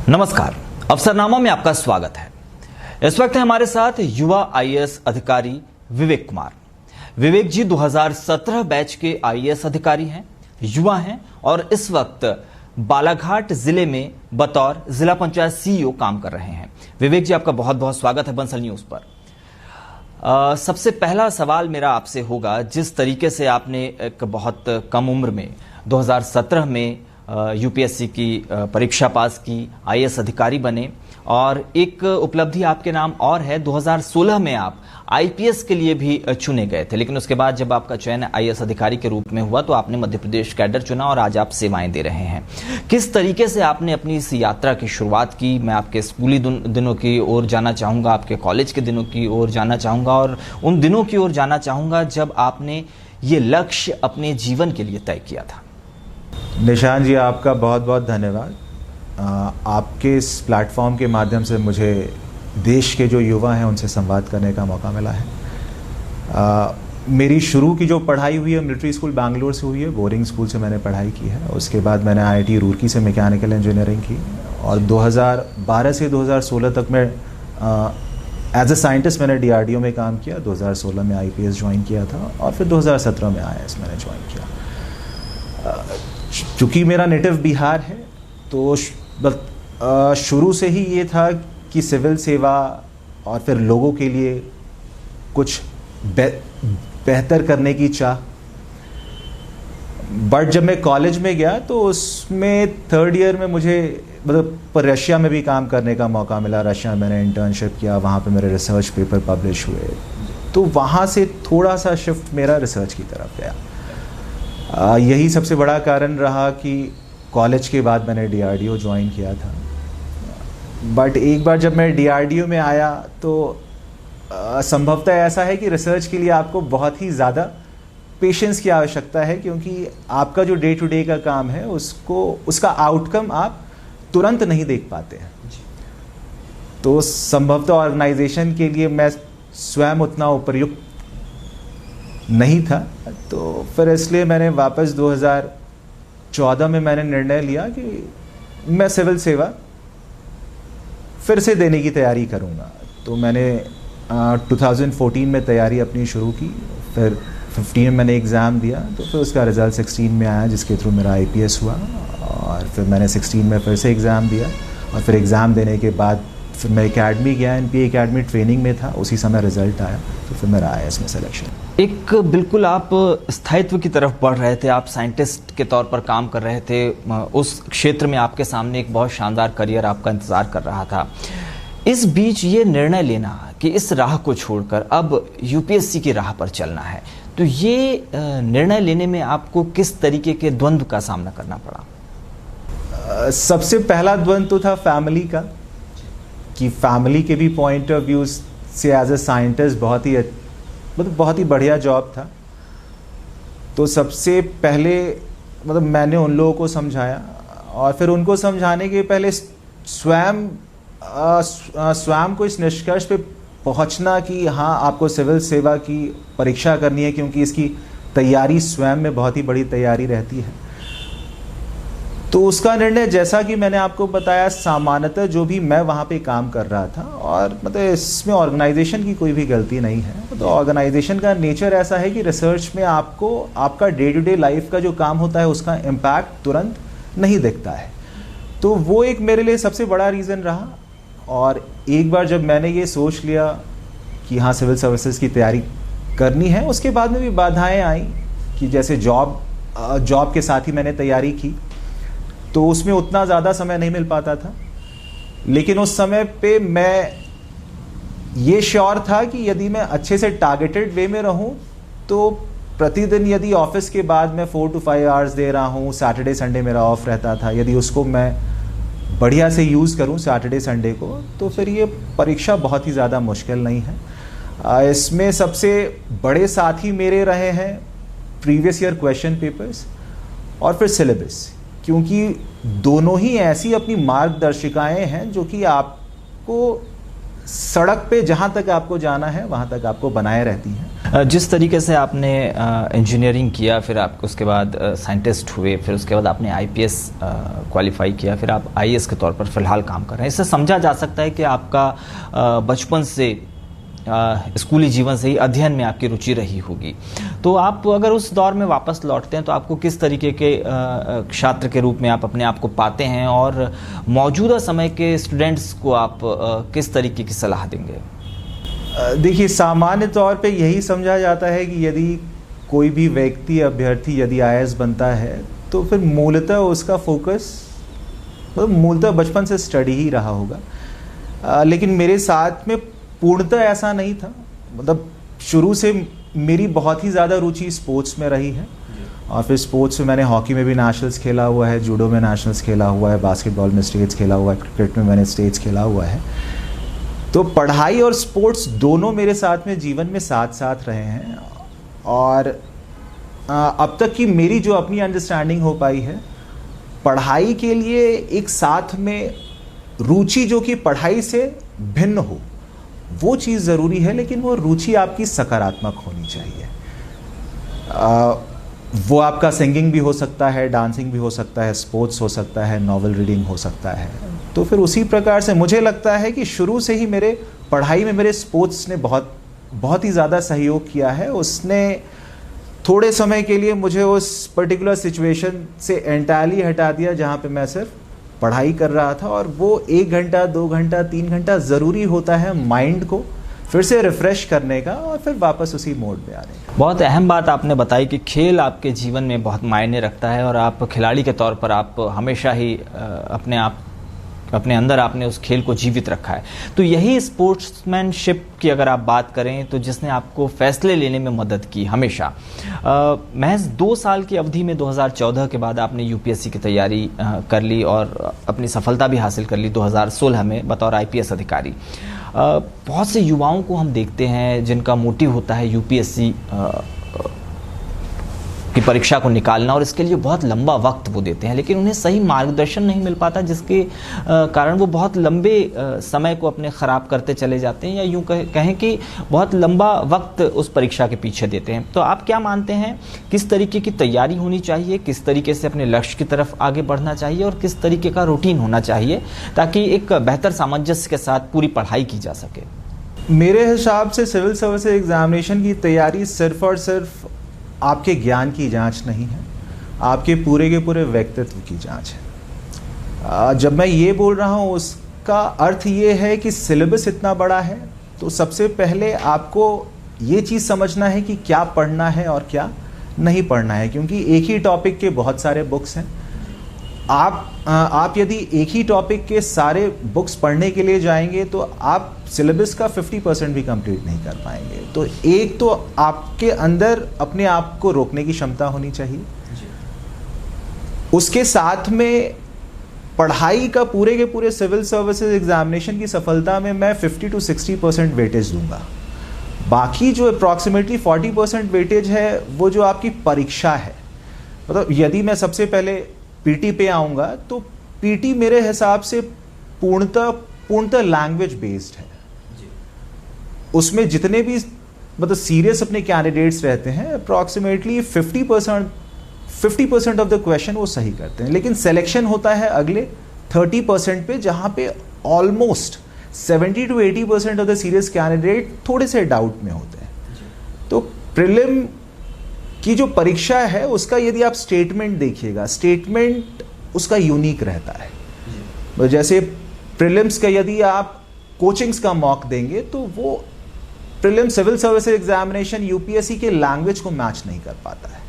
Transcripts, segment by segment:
नमस्कार, अवसरनामा में आपका स्वागत है। इस वक्त हमारे साथ युवा आईएएस अधिकारी विवेक कुमार। विवेक जी 2017 बैच के आईएएस अधिकारी हैं, युवा हैं और इस वक्त बालाघाट जिले में बतौर जिला पंचायत सीईओ काम कर रहे हैं। विवेक जी, आपका बहुत बहुत स्वागत है बंसल न्यूज पर। सबसे पहला सवाल मेरा आपसे होगा, जिस तरीके से आपने एक बहुत कम उम्र में 2017 में यूपीएससी की परीक्षा पास की, आईएएस अधिकारी बने और एक उपलब्धि आपके नाम और है, 2016 में आप आईपीएस के लिए भी चुने गए थे, लेकिन उसके बाद जब आपका चयन आईएएस अधिकारी के रूप में हुआ तो आपने मध्य प्रदेश कैडर चुना और आज आप सेवाएं दे रहे हैं। किस तरीके से आपने अपनी इस यात्रा की शुरुआत की? मैं आपके स्कूली दिनों की ओर जाना चाहूँगा, आपके कॉलेज के दिनों की ओर जाना चाहूँगा और उन दिनों की ओर जाना चाहूँगा जब आपने ये लक्ष्य अपने जीवन के लिए तय किया था। निशान जी, आपका बहुत बहुत धन्यवाद। आपके इस प्लेटफॉर्म के माध्यम से मुझे देश के जो युवा हैं उनसे संवाद करने का मौका मिला है। मेरी शुरू की जो पढ़ाई हुई है मिलिट्री स्कूल बैंगलोर से हुई है, बोर्डिंग स्कूल से मैंने पढ़ाई की है। उसके बाद मैंने आईआईटी रुड़की से मैकेनिकल इंजीनियरिंग की और 2012 से 2016 तक मैं एज ए साइंटिस्ट मैंने डीआरडीओ में काम किया। 2016 में आईपीएस ज्वाइन किया था और फिर 2017 में आईएएस मैंने ज्वाइन किया। चूँकि मेरा नेटिव बिहार है तो शुरू से ही ये था कि सिविल सेवा और फिर लोगों के लिए कुछ बेहतर करने की चाह। बट जब मैं कॉलेज में गया तो उसमें थर्ड ईयर में मुझे रशिया में भी काम करने का मौका मिला। रशिया में मैंने इंटर्नशिप किया, वहाँ पे मेरे रिसर्च पेपर पब्लिश हुए, तो वहाँ से थोड़ा सा शिफ्ट मेरा रिसर्च की तरफ गया। यही सबसे बड़ा कारण रहा कि कॉलेज के बाद मैंने डीआरडीओ ज्वाइन किया था। बट एक बार जब मैं डीआरडीओ में आया तो संभवतः ऐसा है कि रिसर्च के लिए आपको बहुत ही ज़्यादा पेशेंस की आवश्यकता है, क्योंकि आपका जो डे टू डे का काम है उसका आउटकम आप तुरंत नहीं देख पाते हैं। तो संभवतः ऑर्गेनाइजेशन के लिए मैं स्वयं उतना उपयुक्त नहीं था, तो फिर इसलिए मैंने वापस 2014 में मैंने निर्णय लिया कि मैं सिविल सेवा फिर से देने की तैयारी करूंगा। तो मैंने 2014 में तैयारी अपनी शुरू की, फिर 15 में मैंने एग्ज़ाम दिया, तो फिर उसका रिज़ल्ट 16 में आया जिसके थ्रू मेरा आईपीएस हुआ। और फिर मैंने 16 में फिर से एग्ज़ाम दिया और फिर एग्ज़ाम देने के बाद फिर मैं एकेडमी गया, एनपीए एकेडमी ट्रेनिंग में था, उसी समय रिजल्ट आया, तो फिर मेरा आईएएस में सिलेक्शन। एक बिल्कुल आप स्थायित्व की तरफ बढ़ रहे थे, आप साइंटिस्ट के तौर पर काम कर रहे थे, उस क्षेत्र में आपके सामने एक बहुत शानदार करियर आपका इंतज़ार कर रहा था। इस बीच ये निर्णय लेना कि इस राह को छोड़कर अब यूपीएससी की राह पर चलना है, तो ये निर्णय लेने में आपको किस तरीके के द्वंद्व का सामना करना पड़ा? सबसे पहला द्वंद्व तो था फैमिली का, कि फैमिली के भी पॉइंट ऑफ व्यू से एज ए साइंटिस्ट बहुत ही बढ़िया जॉब था। तो सबसे पहले मैंने उन लोगों को समझाया और फिर उनको समझाने के पहले स्वयं को इस निष्कर्ष पे पहुंचना कि हाँ, आपको सिविल सेवा की परीक्षा करनी है, क्योंकि इसकी तैयारी स्वयं में बहुत ही बड़ी तैयारी रहती है। तो उसका निर्णय, जैसा कि मैंने आपको बताया, सामान्यतः जो भी मैं वहाँ पे काम कर रहा था, और इसमें ऑर्गेनाइजेशन की कोई भी गलती नहीं है। तो ऑर्गेनाइजेशन का नेचर ऐसा है कि रिसर्च में आपको आपका डे टू डे लाइफ का जो काम होता है उसका इम्पैक्ट तुरंत नहीं दिखता है। तो वो एक मेरे लिए सबसे बड़ा रीज़न रहा। और एक बार जब मैंने ये सोच लिया कि हाँ, सिविल सर्विसेज की तैयारी करनी है, उसके बाद में भी बाधाएँ आई कि जैसे जॉब के साथ ही मैंने तैयारी की, तो उसमें उतना ज़्यादा समय नहीं मिल पाता था। लेकिन उस समय पे मैं ये श्योर था कि यदि मैं अच्छे से टारगेटेड वे में रहूं तो प्रतिदिन यदि ऑफिस के बाद मैं 4 to 5 आवर्स दे रहा हूं, सैटरडे संडे मेरा ऑफ रहता था, यदि उसको मैं बढ़िया से यूज़ करूं सैटरडे संडे को, तो फिर ये परीक्षा बहुत ही ज़्यादा मुश्किल नहीं है। इसमें सबसे बड़े साथी मेरे रहे हैं प्रीवियस ईयर क्वेश्चन पेपर्स और फिर सिलेबस, क्योंकि दोनों ही ऐसी अपनी मार्गदर्शिकाएं हैं जो कि आपको सड़क पे जहाँ तक आपको जाना है वहाँ तक आपको बनाए रहती हैं। जिस तरीके से आपने इंजीनियरिंग किया, फिर आप उसके बाद साइंटिस्ट हुए, फिर उसके बाद आपने आईपीएस क्वालिफाई किया, फिर आप आईएएस के तौर पर फिलहाल काम कर रहे हैं, इससे समझा जा सकता है कि आपका बचपन से स्कूली जीवन से ही अध्ययन में आपकी रुचि रही होगी। तो आप अगर उस दौर में वापस लौटते हैं तो आपको किस तरीके के छात्र के रूप में आप अपने आप को पाते हैं, और मौजूदा समय के स्टूडेंट्स को आप किस तरीके की सलाह देंगे? देखिए, सामान्य तौर पे यही समझा जाता है कि यदि कोई भी व्यक्ति अभ्यर्थी यदि आईएएस बनता है तो फिर मूलतः उसका फोकस मूलतः बचपन से स्टडी ही रहा होगा। लेकिन मेरे साथ में पूर्णतः ऐसा नहीं था। मतलब शुरू से मेरी बहुत ही ज़्यादा रुचि स्पोर्ट्स में रही है, और फिर स्पोर्ट्स में मैंने हॉकी में भी नेशनल्स खेला हुआ है, जूडो में नेशनल्स खेला हुआ है, बास्केटबॉल में स्टेट्स खेला हुआ है, क्रिकेट में मैंने स्टेट्स खेला हुआ है। तो पढ़ाई और स्पोर्ट्स दोनों मेरे साथ में जीवन में साथ साथ रहे हैं, और अब तक की मेरी जो अपनी अंडरस्टैंडिंग हो पाई है, पढ़ाई के लिए एक साथ में रुचि जो कि पढ़ाई से भिन्न हो, वो चीज़ ज़रूरी है, लेकिन वो रुचि आपकी सकारात्मक होनी चाहिए। वो आपका सिंगिंग भी हो सकता है, डांसिंग भी हो सकता है, स्पोर्ट्स हो सकता है, नॉवल रीडिंग हो सकता है। तो फिर उसी प्रकार से मुझे लगता है कि शुरू से ही मेरे पढ़ाई में मेरे स्पोर्ट्स ने बहुत ही ज़्यादा सहयोग किया है। उसने थोड़े समय के लिए मुझे उस पर्टिकुलर सिचुएशन से एंटायरली हटा दिया जहाँ पे मैं सिर्फ पढ़ाई कर रहा था, और वो 1 घंटा 2 घंटा 3 घंटा ज़रूरी होता है माइंड को फिर से रिफ़्रेश करने का, और फिर वापस उसी मोड में आने का। बहुत अहम बात आपने बताई कि खेल आपके जीवन में बहुत मायने रखता है, और आप खिलाड़ी के तौर पर आप हमेशा ही अपने अंदर आपने उस खेल को जीवित रखा है। तो यही स्पोर्ट्समैनशिप की अगर आप बात करें तो जिसने आपको फैसले लेने में मदद की हमेशा। महज 2 साल की अवधि में 2014 के बाद आपने यूपीएससी की तैयारी कर ली और अपनी सफलता भी हासिल कर ली 2016 में बतौर आईपीएस अधिकारी। बहुत से युवाओं को हम देखते हैं जिनका मोटिव होता है यूपीएससी की परीक्षा को निकालना, और इसके लिए बहुत लंबा वक्त वो देते हैं, लेकिन उन्हें सही मार्गदर्शन नहीं मिल पाता, जिसके कारण वो बहुत लंबे समय को अपने ख़राब करते चले जाते हैं, या यूँ कहें कि बहुत लंबा वक्त उस परीक्षा के पीछे देते हैं। तो आप क्या मानते हैं, किस तरीके की तैयारी होनी चाहिए, किस तरीके से अपने लक्ष्य की तरफ आगे बढ़ना चाहिए, और किस तरीके का रूटीन होना चाहिए ताकि एक बेहतर सामंजस्य के साथ पूरी पढ़ाई की जा सके? मेरे हिसाब से सिविल सर्विस एग्जामिनेशन की तैयारी सिर्फ और सिर्फ आपके ज्ञान की जांच नहीं है, आपके पूरे के पूरे व्यक्तित्व की जांच है। जब मैं ये बोल रहा हूँ उसका अर्थ ये है कि सिलेबस इतना बड़ा है, तो सबसे पहले आपको ये चीज़ समझना है कि क्या पढ़ना है और क्या नहीं पढ़ना है, क्योंकि एक ही टॉपिक के बहुत सारे बुक्स हैं। आप यदि एक ही टॉपिक के सारे बुक्स पढ़ने के लिए जाएंगे तो आप सिलेबस का 50% भी कंप्लीट नहीं कर पाएंगे। तो एक तो आपके अंदर अपने आप को रोकने की क्षमता होनी चाहिए, उसके साथ में पढ़ाई का पूरे के पूरे सिविल सर्विसेज एग्जामिनेशन की सफलता में मैं 50 to 60% वेटेज दूंगा। बाकी जो अप्रॉक्सीमेटली 40% वेटेज है वो जो आपकी परीक्षा है। मतलब यदि मैं सबसे पहले पीटी पे आऊँगा तो पीटी मेरे हिसाब से पूर्णतः लैंग्वेज बेस्ड है। उसमें जितने भी मतलब सीरियस अपने कैंडिडेट्स रहते हैं अप्रॉक्सीमेटली 50% ऑफ द क्वेश्चन वो सही करते हैं, लेकिन सिलेक्शन होता है अगले 30% पे, जहाँ पे almost 70 to 80% of the serious candidate थोड़े से डाउट में होते हैं। तो प्रीलिम की जो परीक्षा है उसका यदि आप स्टेटमेंट देखिएगा, स्टेटमेंट उसका यूनिक रहता है। जैसे प्रीलिम्स का यदि आप कोचिंग्स का मॉक देंगे तो वो prelim civil services examination UPSC के लैंग्वेज को मैच नहीं कर पाता है।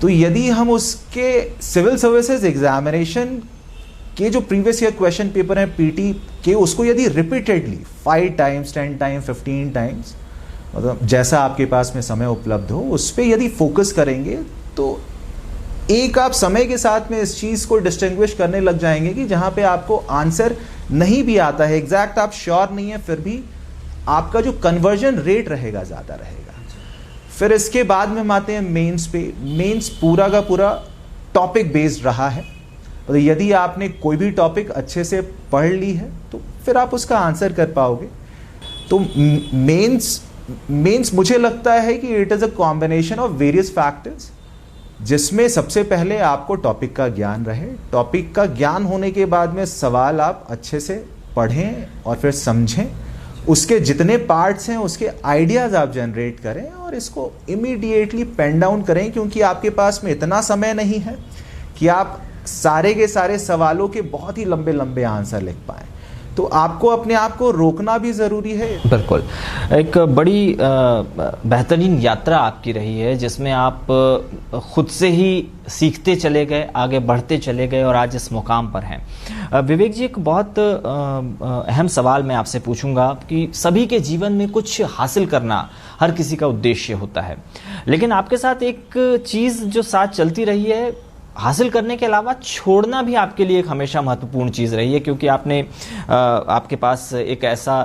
तो यदि हम उसके सिविल सर्विसेज एग्जामिनेशन के जो प्रीवियस ईयर क्वेश्चन पेपर हैं पीटी के, उसको यदि रिपीटेडली 5 times 10 times 15 times मतलब जैसा आपके पास में समय उपलब्ध हो उस पर यदि फोकस करेंगे तो एक आप समय के साथ में इस चीज़ को डिस्टिंग्विश करने लग जाएंगे कि जहाँ पे आपको आंसर नहीं भी आता है, एग्जैक्ट आप श्योर नहीं है, फिर भी आपका जो कन्वर्जन रेट रहेगा ज़्यादा रहेगा। फिर इसके बाद में हम आते हैं मेंस पे। मेंस पूरा का पूरा टॉपिक बेस्ड रहा है। तो यदि आपने कोई भी टॉपिक अच्छे से पढ़ ली है तो फिर आप उसका आंसर कर पाओगे। तो मेंस मीन्स मुझे लगता है कि it is a combination of various factors, जिसमें सबसे पहले आपको टॉपिक का ज्ञान रहे। टॉपिक का ज्ञान होने के बाद में सवाल आप अच्छे से पढ़ें और फिर समझें, उसके जितने पार्ट्स हैं उसके आइडियाज़ आप जनरेट करें और इसको इमीडिएटली पेन डाउन करें, क्योंकि आपके पास में इतना समय नहीं है कि आप सारे के सारे सवालों के बहुत ही लंबे लंबे आंसर लिख पाएँ। तो आपको अपने आप को रोकना भी ज़रूरी है। बिल्कुल, एक बड़ी बेहतरीन यात्रा आपकी रही है, जिसमें आप खुद से ही सीखते चले गए, आगे बढ़ते चले गए और आज इस मुकाम पर हैं। विवेक जी, एक बहुत अहम सवाल मैं आपसे पूछूंगा कि सभी के जीवन में कुछ हासिल करना हर किसी का उद्देश्य होता है, लेकिन आपके साथ एक चीज़ जो साथ चलती रही है, हासिल करने के अलावा छोड़ना भी आपके लिए एक हमेशा महत्वपूर्ण चीज़ रही है, क्योंकि आपके पास एक ऐसा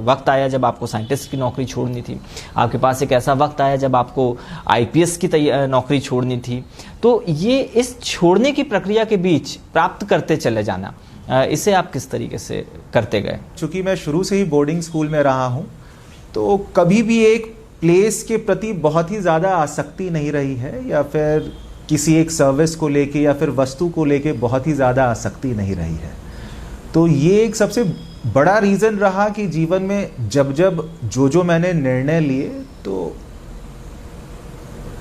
वक्त आया जब आपको साइंटिस्ट की नौकरी छोड़नी थी, आपके पास एक ऐसा वक्त आया जब आपको आईपीएस की नौकरी छोड़नी थी। तो ये इस छोड़ने की प्रक्रिया के बीच प्राप्त करते चले जाना, इसे आप किस तरीके से करते गए? चूँकि मैं शुरू से ही बोर्डिंग स्कूल में रहा हूँ, तो कभी भी एक प्लेस के प्रति बहुत ही ज़्यादा आसक्ति नहीं रही है, या फिर किसी एक सर्विस को लेके या फिर वस्तु को लेके बहुत ही ज़्यादा आसक्ति नहीं रही है। तो ये एक सबसे बड़ा रीज़न रहा कि जीवन में जब जब जो मैंने निर्णय लिए, तो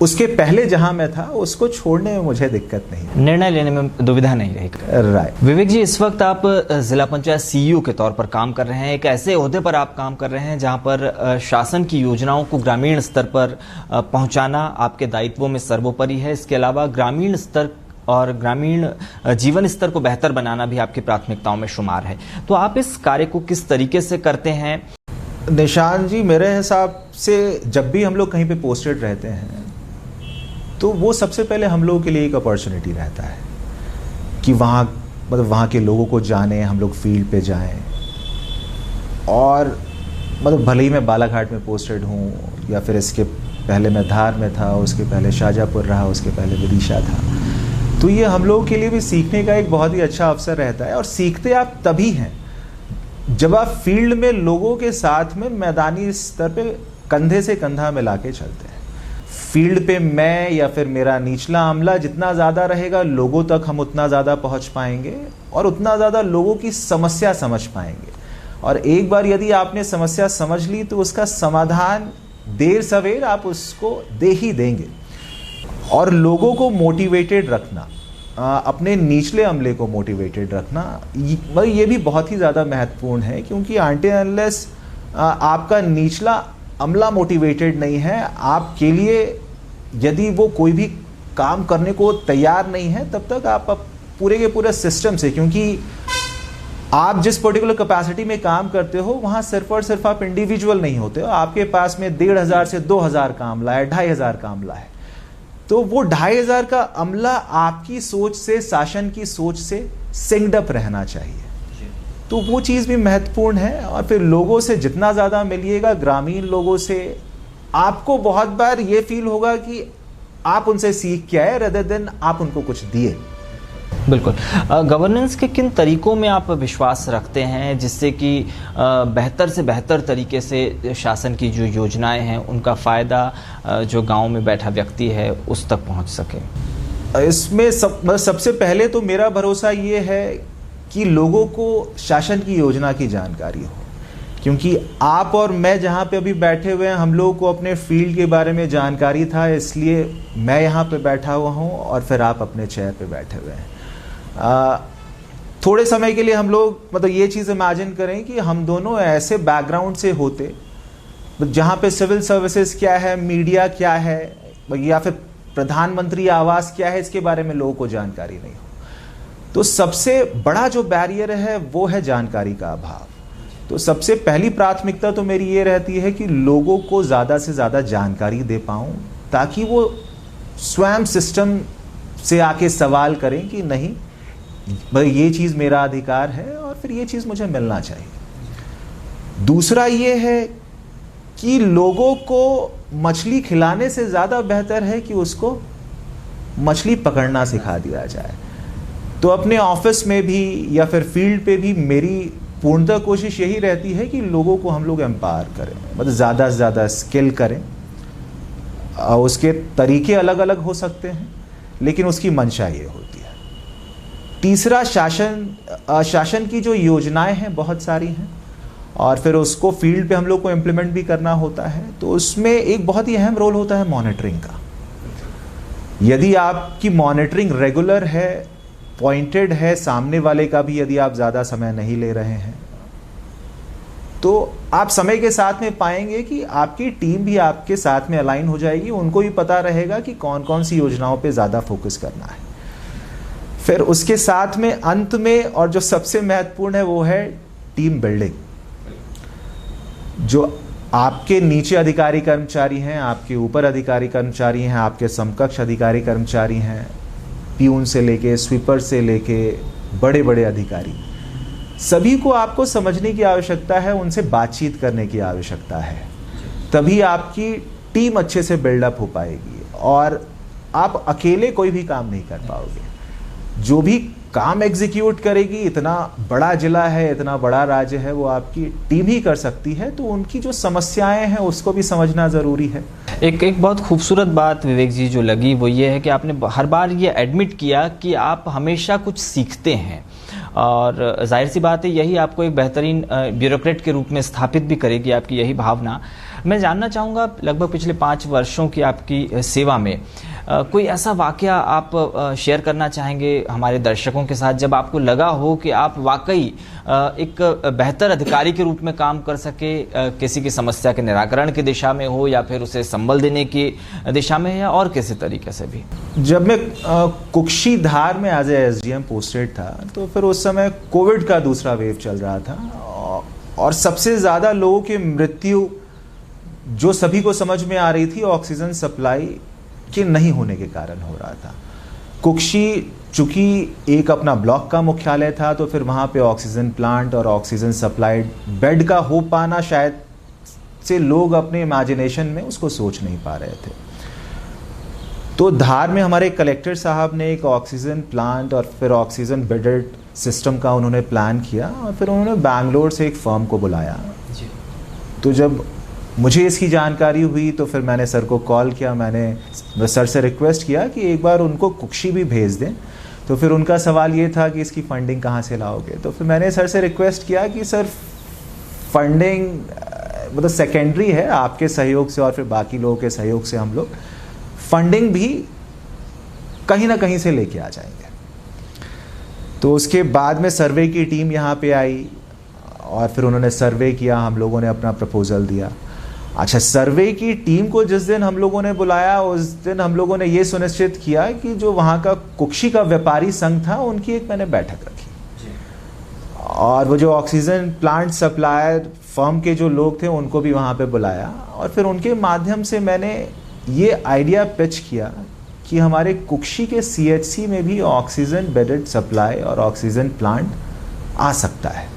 उसके पहले जहां मैं था उसको छोड़ने में मुझे दिक्कत नहीं, निर्णय लेने में दुविधा नहीं रही। राइट। विवेक जी, इस वक्त आप जिला पंचायत सीईओ के तौर पर काम कर रहे हैं। एक ऐसे ओहदे पर आप काम कर रहे हैं जहां पर शासन की योजनाओं को ग्रामीण स्तर पर पहुंचाना आपके दायित्वों में सर्वोपरि है। इसके अलावा ग्रामीण स्तर और ग्रामीण जीवन स्तर को बेहतर बनाना भी आपकी प्राथमिकताओं में शुमार है। तो आप इस कार्य को किस तरीके से करते हैं? निशान जी, मेरे हिसाब से जब भी हम लोग कहीं पे पोस्टेड रहते हैं, तो वो सबसे पहले हम लोगों के लिए एक अपॉर्चुनिटी रहता है कि वहाँ के लोगों को जानें, हम लोग फील्ड पे जाएं। और भले ही मैं बालाघाट में पोस्टेड हूँ, या फिर इसके पहले मैं धार में था, उसके पहले शाहजहाँपुर रहा, उसके पहले विदिशा था, तो ये हम लोगों के लिए भी सीखने का एक बहुत ही अच्छा अवसर रहता है। और सीखते आप तभी हैं जब आप फील्ड में लोगों के साथ में मैदानी स्तर पे कंधे से कंधा मिला के चलते हैं। फील्ड पे मैं या फिर मेरा निचला अमला जितना ज़्यादा रहेगा, लोगों तक हम उतना ज़्यादा पहुंच पाएंगे और उतना ज़्यादा लोगों की समस्या समझ पाएंगे। और एक बार यदि आपने समस्या समझ ली, तो उसका समाधान देर सवेर आप उसको दे ही देंगे। और लोगों को मोटिवेटेड रखना, अपने निचले अमले को मोटिवेटेड रखना, ये भी बहुत ही ज़्यादा महत्वपूर्ण है, क्योंकि अनटिल अनलेस आपका निचला अमला मोटिवेटेड नहीं है, आपके लिए यदि वो कोई भी काम करने को तैयार नहीं है, तब तक आप पूरे के पूरे सिस्टम से, क्योंकि आप जिस पर्टिकुलर कैपेसिटी में काम करते हो, वहाँ सिर्फ और सिर्फ आप इंडिविजुअल नहीं होते हो, आपके पास में 1,500 से 2,000 का अमला है, 2,500 का अमला है। तो वो 2,500 का अमला आपकी सोच से, शासन की सोच से सिंक्ड अप रहना चाहिए। तो वो चीज़ भी महत्वपूर्ण है। और फिर लोगों से जितना ज़्यादा मिलिएगा, ग्रामीण लोगों से, आपको बहुत बार ये फील होगा कि आप उनसे सीख के आए रेदर देन आप उनको कुछ दिए। बिल्कुल। गवर्नेंस के किन तरीकों में आप विश्वास रखते हैं जिससे कि बेहतर से बेहतर तरीके से शासन की जो योजनाएं हैं उनका फ़ायदा जो गांव में बैठा व्यक्ति है उस तक पहुंच सके? इसमें सबसे पहले तो मेरा भरोसा ये है कि लोगों को शासन की योजना की जानकारी हो, क्योंकि आप और मैं जहाँ पे अभी बैठे हुए हैं, हम लोगों को अपने फील्ड के बारे में जानकारी था, इसलिए मैं यहाँ पे बैठा हुआ हूँ और फिर आप अपने चेयर पे बैठे हुए हैं। थोड़े समय के लिए हम लोग ये चीज़ इमेजिन करें कि हम दोनों ऐसे बैकग्राउंड से होते जहाँ पे सिविल सर्विसेज क्या है, मीडिया क्या है, या फिर प्रधानमंत्री आवास क्या है, इसके बारे में लोगों को जानकारी नहीं हो। तो सबसे बड़ा जो बैरियर है वो है जानकारी का अभाव। तो सबसे पहली प्राथमिकता तो मेरी ये रहती है कि लोगों को ज़्यादा से ज़्यादा जानकारी दे पाऊँ, ताकि वो स्वयं सिस्टम से आके सवाल करें कि नहीं भाई ये चीज़ मेरा अधिकार है और फिर ये चीज़ मुझे मिलना चाहिए। दूसरा ये है कि लोगों को मछली खिलाने से ज़्यादा बेहतर है कि उसको मछली पकड़ना सिखा दिया जाए। तो अपने ऑफिस में भी या फिर फील्ड पे भी मेरी पूर्णतः कोशिश यही रहती है कि लोगों को हम लोग एम्पावर करें, मतलब ज़्यादा से ज़्यादा स्किल करें। उसके तरीके अलग अलग हो सकते हैं, लेकिन उसकी मंशा ये होती है। तीसरा, शासन की जो योजनाएं हैं बहुत सारी हैं, और फिर उसको फील्ड पे हम लोग को इम्प्लीमेंट भी करना होता है। तो उसमें एक बहुत ही अहम रोल होता है मॉनिटरिंग का। यदि आपकी मॉनिटरिंग रेगुलर है, पॉइंटेड है, सामने वाले का भी यदि आप ज़्यादा समय नहीं ले रहे हैं, तो आप समय के साथ में पाएंगे कि आपकी टीम भी आपके साथ में अलाइन हो जाएगी। उनको भी पता रहेगा कि कौन कौन सी योजनाओं पे ज़्यादा फोकस करना है। फिर उसके साथ में अंत में, और जो सबसे महत्वपूर्ण है, वो है टीम बिल्डिंग। जो आपके नीचे अधिकारी कर्मचारी हैं, आपके ऊपर अधिकारी कर्मचारी हैं, आपके समकक्ष अधिकारी कर्मचारी हैं, प्यून से लेके स्वीपर से लेके बड़े बड़े अधिकारी, सभी को आपको समझने की आवश्यकता है, उनसे बातचीत करने की आवश्यकता है। तभी आपकी टीम अच्छे से बिल्डअप हो पाएगी, और आप अकेले कोई भी काम नहीं कर पाओगे। जो भी काम एग्जीक्यूट करेगी, इतना बड़ा जिला है, इतना बड़ा राज्य है, वो आपकी टीम ही कर सकती है। तो उनकी जो समस्याएं हैं उसको भी समझना ज़रूरी है। एक बहुत खूबसूरत बात विवेक जी जो लगी वो ये है कि आपने हर बार ये एडमिट किया कि आप हमेशा कुछ सीखते हैं, और जाहिर सी बात है यही आपको एक बेहतरीन ब्यूरोक्रेट के रूप में स्थापित भी करेगी, आपकी यही भावना। मैं जानना चाहूँगा, लगभग पिछले 5 वर्षों की आपकी सेवा में कोई ऐसा वाकया आप शेयर करना चाहेंगे हमारे दर्शकों के साथ, जब आपको लगा हो कि आप वाकई एक बेहतर अधिकारी के रूप में काम कर सके, किसी की समस्या के निराकरण की दिशा में हो, या फिर उसे संबल देने की दिशा में, या और किसी तरीके से भी? जब मैं कुक्षी धार में एज ए SDM पोस्टेड था, तो फिर उस समय कोविड का दूसरा वेव चल रहा था, और सबसे ज़्यादा लोगों की मृत्यु जो सभी को समझ में आ रही थी, ऑक्सीजन सप्लाई के नहीं होने के कारण हो रहा था। कुक्षी चूंकि एक अपना ब्लॉक का मुख्यालय था, तो फिर वहाँ पे ऑक्सीजन प्लांट और ऑक्सीजन सप्लाइड बेड का हो पाना शायद से लोग अपने इमेजिनेशन में उसको सोच नहीं पा रहे थे। तो धार में हमारे कलेक्टर साहब ने एक ऑक्सीजन प्लांट और फिर ऑक्सीजन बेडेड सिस्टम का उन्होंने प्लान किया, और फिर उन्होंने बैंगलोर से एक फर्म को बुलाया। तो जब मुझे इसकी जानकारी हुई तो फिर मैंने सर को कॉल किया, मैंने सर से रिक्वेस्ट किया कि एक बार उनको कुक्षी भी भेज दें। तो फिर उनका सवाल ये था कि इसकी फंडिंग कहाँ से लाओगे। तो फिर मैंने सर से रिक्वेस्ट किया कि सर फंडिंग मतलब सेकेंडरी है, आपके सहयोग से और फिर बाकी लोगों के सहयोग से हम लोग फंडिंग भी कहीं ना कहीं से लेके आ जाएंगे। तो उसके बाद में सर्वे की टीम यहाँ पे आई, और फिर उन्होंने सर्वे किया, हम लोगों ने अपना प्रपोजल दिया। अच्छा, सर्वे की टीम को जिस दिन हम लोगों ने बुलाया, उस दिन हम लोगों ने ये सुनिश्चित किया कि जो वहाँ का कुक्षी का व्यापारी संघ था, उनकी एक मैंने बैठक रखी, और वो जो ऑक्सीजन प्लांट सप्लायर फर्म के जो लोग थे उनको भी वहाँ पे बुलाया, और फिर उनके माध्यम से मैंने ये आइडिया पिच किया कि हमारे कुक्षी के CHC में भी ऑक्सीजन बेडेड सप्लाई और ऑक्सीजन प्लांट आ सकता है।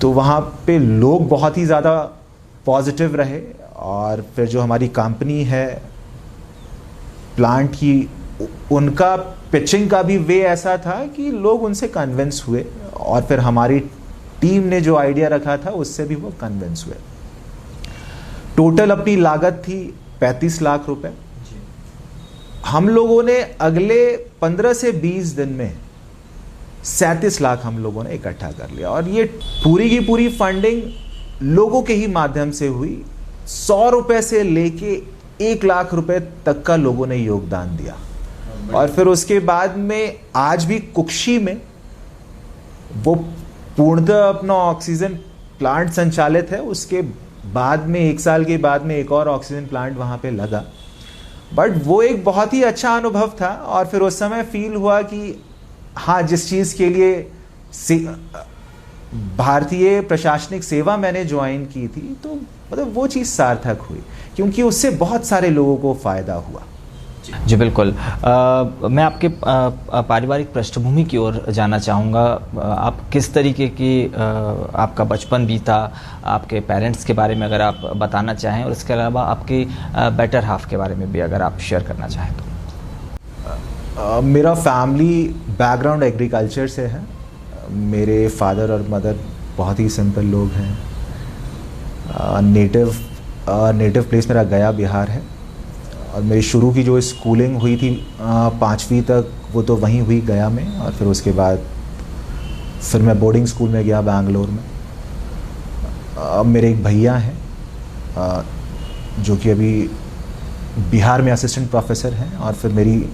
तो वहाँ पे लोग बहुत ही ज़्यादा पॉजिटिव रहे, और फिर जो हमारी कंपनी है प्लांट की, उनका पिचिंग का भी वे ऐसा था कि लोग उनसे कन्विंस हुए, और फिर हमारी टीम ने जो आइडिया रखा था उससे भी वो कन्विंस हुए। टोटल अपनी लागत थी 35 लाख रुपए। हम लोगों ने अगले 15 से 20 दिन में 37 लाख हम लोगों ने इकट्ठा कर लिया, और ये पूरी की पूरी फंडिंग लोगों के ही माध्यम से हुई। 100 रुपए से लेके 1 लाख रुपए तक का लोगों ने योगदान दिया। और फिर उसके बाद में आज भी कुक्षी में वो पूर्णतः अपना ऑक्सीजन प्लांट संचालित है। उसके बाद में 1 साल के बाद में एक और ऑक्सीजन प्लांट वहाँ पे लगा, बट वो एक बहुत ही अच्छा अनुभव था। और फिर उस समय फील हुआ कि हाँ, जिस चीज़ के लिए भारतीय प्रशासनिक सेवा मैंने ज्वाइन की थी, तो मतलब वो चीज़ सार्थक हुई, क्योंकि उससे बहुत सारे लोगों को फ़ायदा हुआ। जी बिल्कुल। मैं आपके पारिवारिक पृष्ठभूमि की ओर जाना चाहूँगा। आप किस तरीके की आपका बचपन बीता, आपके पेरेंट्स के बारे में अगर आप बताना चाहें, और इसके अलावा आपके बेटर हाफ के बारे में भी अगर आप शेयर करना चाहें तो। मेरा फैमिली बैकग्राउंड एग्रीकल्चर से है। मेरे फादर और मदर बहुत ही सिंपल लोग हैं। नेटिव प्लेस मेरा गया बिहार है, और मेरी शुरू की जो स्कूलिंग हुई थी 5वीं तक, वो तो वहीं हुई गया में, और फिर उसके बाद फिर मैं बोर्डिंग स्कूल में गया बैंगलोर में। मेरे एक भैया हैं जो कि अभी बिहार में असिस्टेंट प्रोफेसर हैं, और फिर मेरी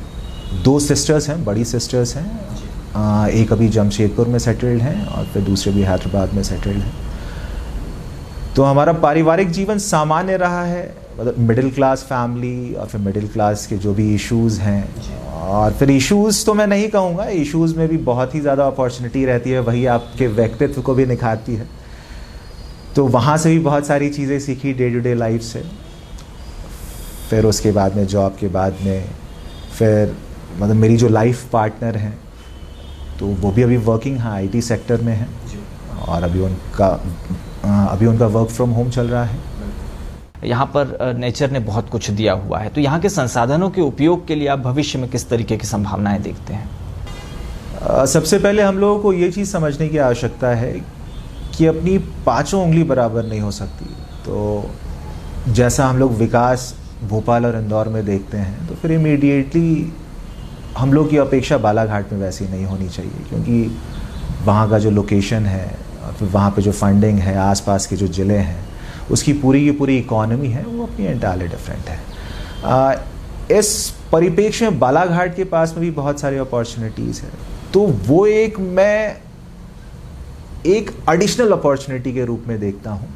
2 सिस्टर्स हैं, बड़ी सिस्टर्स हैं। एक अभी जमशेदपुर में सेटल्ड हैं और फिर दूसरे भी हैदराबाद में सेटल्ड हैं। तो हमारा पारिवारिक जीवन सामान्य रहा है, मतलब मिडिल क्लास फैमिली, और फिर मिडिल क्लास के जो भी इश्यूज़ हैं, और फिर इश्यूज़ तो मैं नहीं कहूँगा, इश्यूज़ में भी बहुत ही ज़्यादा अपॉर्चुनिटी रहती है, वही आपके व्यक्तित्व को भी निखारती है। तो वहाँ से भी बहुत सारी चीज़ें सीखी डे टू डे लाइफ से। फिर उसके बाद में जॉब के बाद में फिर मतलब मेरी जो लाइफ पार्टनर हैं तो वो भी अभी वर्किंग है, आईटी सेक्टर में है, और अभी उनका वर्क फ्रॉम होम चल रहा है। यहाँ पर नेचर ने बहुत कुछ दिया हुआ है, तो यहाँ के संसाधनों के उपयोग के लिए आप भविष्य में किस तरीके की संभावनाएं देखते हैं? सबसे पहले हम लोगों को ये चीज़ समझने की आवश्यकता है कि अपनी 5 उंगली बराबर नहीं हो सकती। तो जैसा हम लोग विकास भोपाल और इंदौर में देखते हैं, तो फिर इमीडिएटली हम लोग की अपेक्षा बालाघाट में वैसी नहीं होनी चाहिए, क्योंकि वहाँ का जो लोकेशन है और फिर वहाँ पे जो फंडिंग है, आसपास के जो ज़िले हैं, उसकी पूरी की पूरी इकॉनमी है, वो अपनी एंटायरली डिफरेंट है। इस परिप्रेक्ष्य में बालाघाट के पास में भी बहुत सारी अपॉर्चुनिटीज़ है, तो वो मैं एक एडिशनल अपॉर्चुनिटी के रूप में देखता हूँ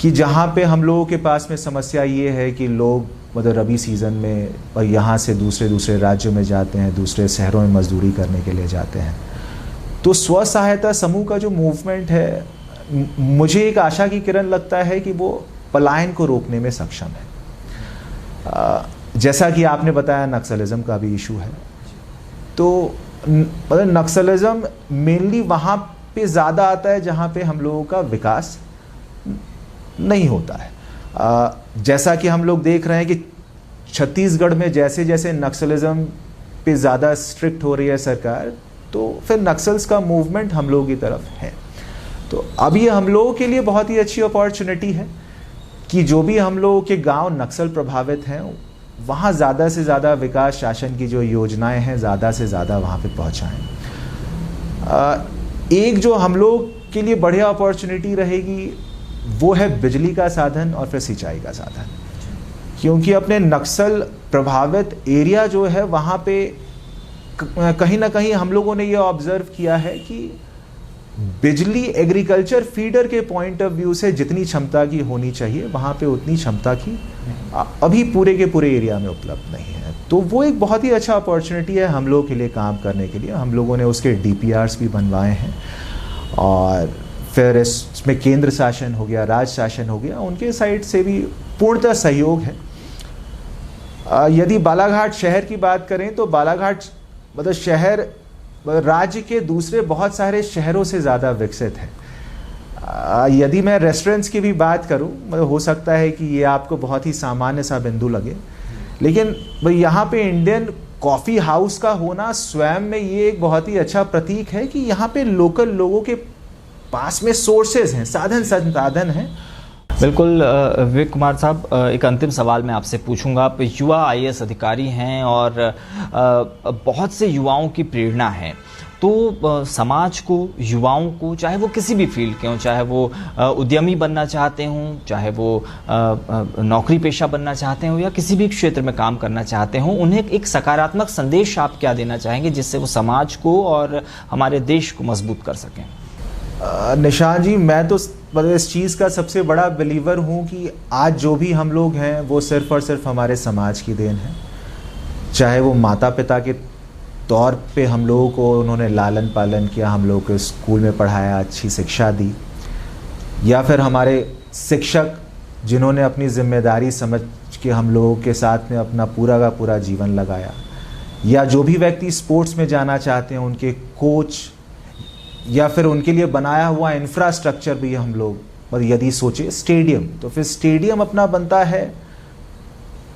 कि जहाँ पे हम लोगों के पास में समस्या ये है कि लोग मतलब रबी सीज़न में और यहाँ से दूसरे राज्यों में जाते हैं, दूसरे शहरों में मजदूरी करने के लिए जाते हैं। तो स्व सहायता समूह का जो मूवमेंट है, मुझे एक आशा की किरण लगता है कि वो पलायन को रोकने में सक्षम है। जैसा कि आपने बताया, नक्सलिज्म का भी इशू है, तो मतलब नक्सलिज्म मेनली वहाँ पे ज़्यादा आता है जहाँ पे हम लोगों का विकास नहीं होता है। जैसा कि हम लोग देख रहे हैं कि छत्तीसगढ़ में जैसे जैसे नक्सलिज्म पे ज़्यादा स्ट्रिक्ट हो रही है सरकार, तो फिर नक्सल्स का मूवमेंट हम लोगों की तरफ है। तो अब ये हम लोगों के लिए बहुत ही अच्छी अपॉर्चुनिटी है कि जो भी हम लोगों के गांव नक्सल प्रभावित हैं, वहाँ ज़्यादा से ज़्यादा विकास शासन की जो योजनाएं हैं, ज़्यादा से ज़्यादा वहाँ पे पहुँचाएँ। एक जो हम लोग के लिए बढ़िया अपॉर्चुनिटी रहेगी वो है बिजली का साधन और फिर सिंचाई का साधन, क्योंकि अपने नक्सल प्रभावित एरिया जो है वहाँ पे कहीं ना कहीं हम लोगों ने ये ऑब्जर्व किया है कि बिजली एग्रीकल्चर फीडर के पॉइंट ऑफ व्यू से जितनी क्षमता की होनी चाहिए वहाँ पे उतनी क्षमता की अभी पूरे के पूरे एरिया में उपलब्ध नहीं है। तो वो एक बहुत ही अच्छा अपॉर्चुनिटी है हम लोगों के लिए काम करने के लिए। हम लोगों ने उसके DPRs भी बनवाए हैं, और फिर इसमें केंद्र शासन हो गया, राज्य शासन हो गया, उनके साइड से भी पूर्णतः सहयोग है। यदि बालाघाट शहर की बात करें तो बालाघाट मतलब शहर राज्य के दूसरे बहुत सारे शहरों से ज़्यादा विकसित है। यदि मैं रेस्टोरेंट्स की भी बात करूं, मतलब हो सकता है कि ये आपको बहुत ही सामान्य सा बिंदु लगे, लेकिन यहाँ पे इंडियन कॉफ़ी हाउस का होना स्वयं में ये एक बहुत ही अच्छा प्रतीक है कि यहाँ पे लोकल लोगों के पास में सोर्सेज हैं, संसाधन हैं। बिल्कुल विवेक कुमार साहब, एक अंतिम सवाल मैं आपसे पूछूंगा। आप युवा IAS अधिकारी हैं और बहुत से युवाओं की प्रेरणा है, तो समाज को, युवाओं को, चाहे वो किसी भी फील्ड के हों, चाहे वो उद्यमी बनना चाहते हों, चाहे वो नौकरी पेशा बनना चाहते हों या किसी भी क्षेत्र में काम करना चाहते हों, उन्हें एक सकारात्मक संदेश आप क्या देना चाहेंगे जिससे वो समाज को और हमारे देश को मजबूत कर सकें? निशान जी, मैं तो मतलब इस चीज़ का सबसे बड़ा बिलीवर हूँ कि आज जो भी हम लोग हैं वो सिर्फ और सिर्फ हमारे समाज की देन है। चाहे वो माता पिता के तौर पे हम लोगों को उन्होंने लालन पालन किया, हम लोगों को स्कूल में पढ़ाया, अच्छी शिक्षा दी, या फिर हमारे शिक्षक जिन्होंने अपनी जिम्मेदारी समझ के हम लोगों के साथ में अपना पूरा का पूरा जीवन लगाया, या जो भी व्यक्ति स्पोर्ट्स में जाना चाहते हैं उनके कोच, या फिर उनके लिए बनाया हुआ इंफ्रास्ट्रक्चर भी हम लोग, और यदि सोचे स्टेडियम, तो फिर स्टेडियम अपना बनता है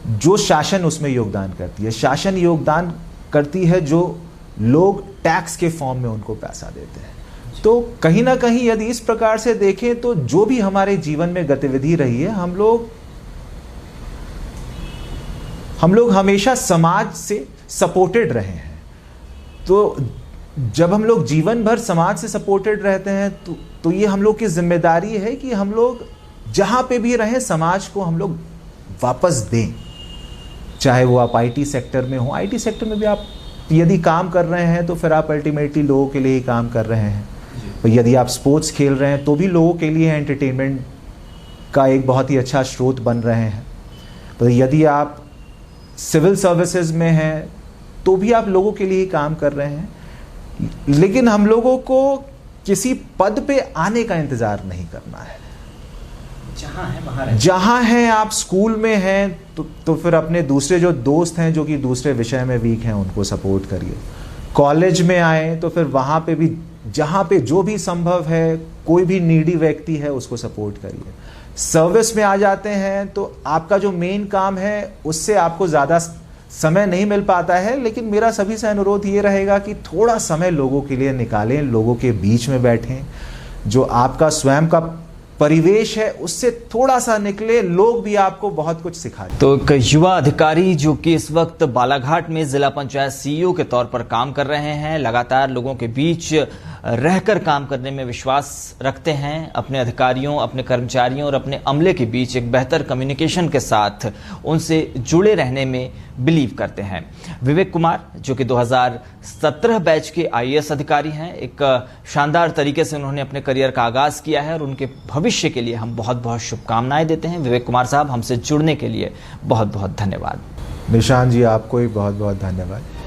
जो शासन उसमें योगदान करती है। शासन योगदान करती है जो लोग टैक्स के फॉर्म में उनको पैसा देते हैं। तो कहीं ना कहीं यदि इस प्रकार से देखें तो जो भी हमारे जीवन में गतिविधि रही है, हम लोग हमेशा समाज से सपोर्टेड रहे हैं। तो जब हम लोग जीवन भर समाज से सपोर्टेड रहते हैं तो ये हम लोग की जिम्मेदारी है कि हम लोग जहाँ पे भी रहें समाज को हम लोग वापस दें। चाहे वो आप आईटी सेक्टर में हो, आईटी सेक्टर में भी आप यदि काम कर रहे हैं तो फिर आप अल्टीमेटली लोगों के लिए ही काम कर रहे हैं। तो यदि आप स्पोर्ट्स खेल रहे हैं तो भी लोगों के लिए एंटरटेनमेंट का एक बहुत ही अच्छा स्रोत बन रहे हैं। तो यदि आप सिविल सर्विसेज में हैं तो भी आप लोगों के लिए ही काम कर रहे हैं। लेकिन हम लोगों को किसी पद पे आने का इंतजार नहीं करना है। जहां हैं आप स्कूल में हैं तो फिर अपने दूसरे जो दोस्त हैं जो कि दूसरे विषय में वीक हैं उनको सपोर्ट करिए। कॉलेज में आए तो फिर वहां पे भी जहां पे जो भी संभव है, कोई भी नीडी व्यक्ति है उसको सपोर्ट करिए। सर्विस में आ जाते हैं तो आपका जो मेन काम है उससे आपको ज़्यादा समय नहीं मिल पाता है, लेकिन मेरा सभी से अनुरोध ये रहेगा कि थोड़ा समय लोगों के लिए निकालें, लोगों के बीच में बैठें। जो आपका स्वयं का परिवेश है उससे थोड़ा सा निकले, लोग भी आपको बहुत कुछ सिखाएं। तो एक युवा अधिकारी जो कि इस वक्त बालाघाट में जिला पंचायत सीईओ के तौर पर काम कर रहे हैं, लगातार लोगों के बीच रहकर काम करने में विश्वास रखते हैं, अपने अधिकारियों, अपने कर्मचारियों और अपने अमले के बीच एक बेहतर कम्युनिकेशन के साथ उनसे जुड़े रहने में बिलीव करते हैं। विवेक कुमार जो कि 2017 बैच के आईएएस अधिकारी हैं, एक शानदार तरीके से उन्होंने अपने करियर का आगाज किया है और उनके भविष्य के लिए हम बहुत बहुत शुभकामनाएं देते हैं। विवेक कुमार साहब, हमसे जुड़ने के लिए बहुत बहुत धन्यवाद। निशान जी, आपको भी बहुत बहुत धन्यवाद।